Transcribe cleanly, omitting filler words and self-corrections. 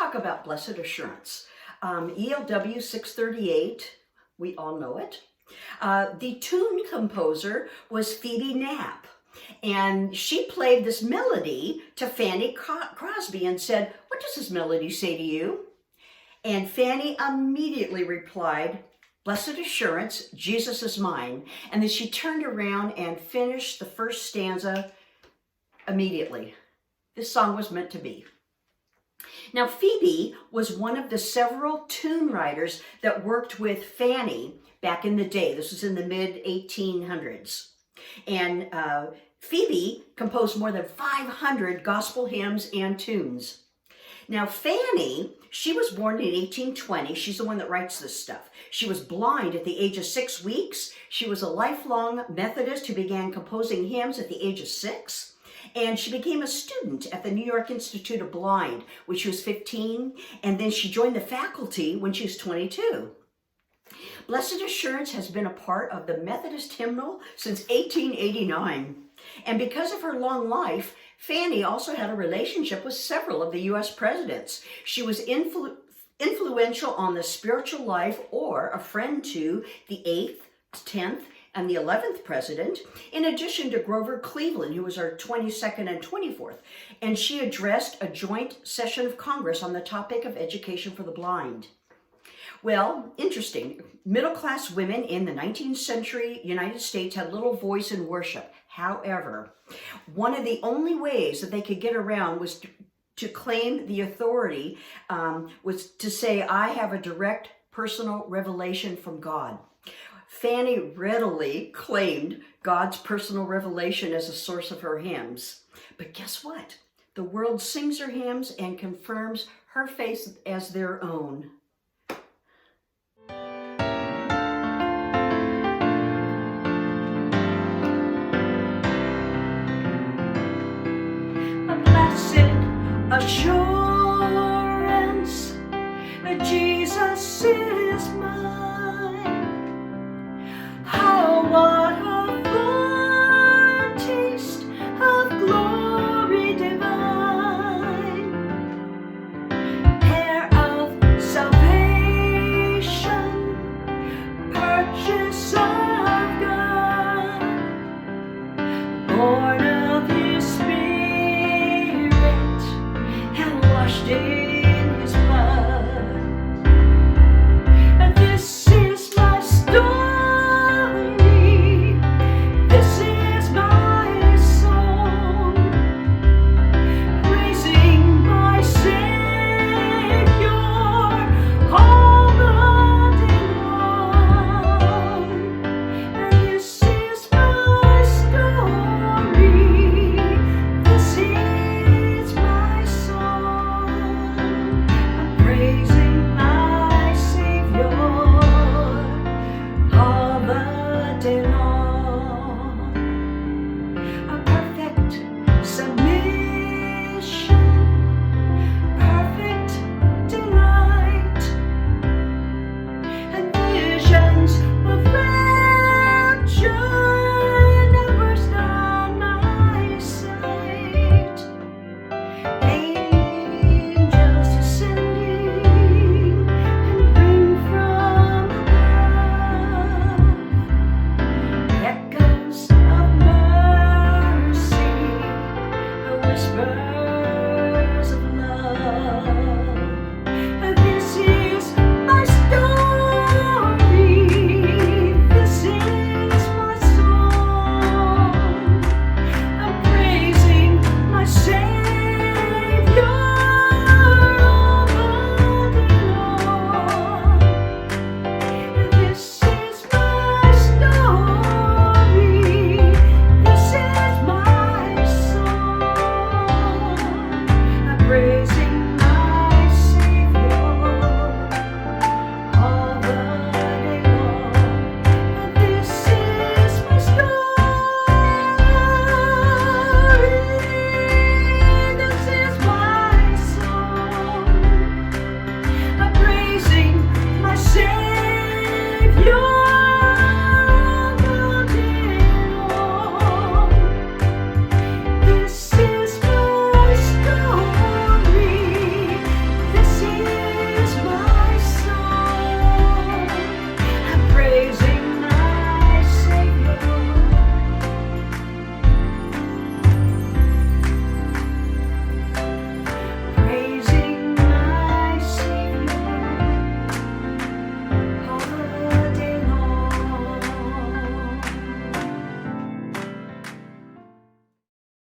talk about Blessed Assurance. ELW 638, we all know it. The tune composer was Phoebe Knapp, and she played this melody to Fanny Crosby and said, "What does this melody say to you?" And Fanny immediately replied, "Blessed Assurance, Jesus is mine." And then she turned around and finished the first stanza immediately. This song was meant to be. Now, Phoebe was one of the several tune writers that worked with Fanny back in the day. This was in the mid-1800s. And Phoebe composed more than 500 gospel hymns and tunes. Now, Fanny, she was born in 1820. She's the one that writes this stuff. She was blind at the age of 6 weeks. She was a lifelong Methodist who began composing hymns at the age of 6. And she became a student at the New York Institute of Blind when she was 15. And then she joined the faculty when she was 22. Blessed Assurance has been a part of the Methodist hymnal since 1889. And because of her long life, Fanny also had a relationship with several of the U.S. presidents. She was influential on the spiritual life or a friend to the 8th, 10th, and the 11th president, in addition to Grover Cleveland, who was our 22nd and 24th. And she addressed a joint session of Congress on the topic of education for the blind. Well, interesting. Middle-class women in the 19th century United States had little voice in worship. However, one of the only ways that they could get around was to claim the authority, was to say, "I have a direct personal revelation from God." Fanny readily claimed God's personal revelation as a source of her hymns. But guess what? The world sings her hymns and confirms her faith as their own. Assurance that Jesus is mine. How what a foretaste of glory divine, heir of salvation, purchase of God, born of His Spirit, and washed in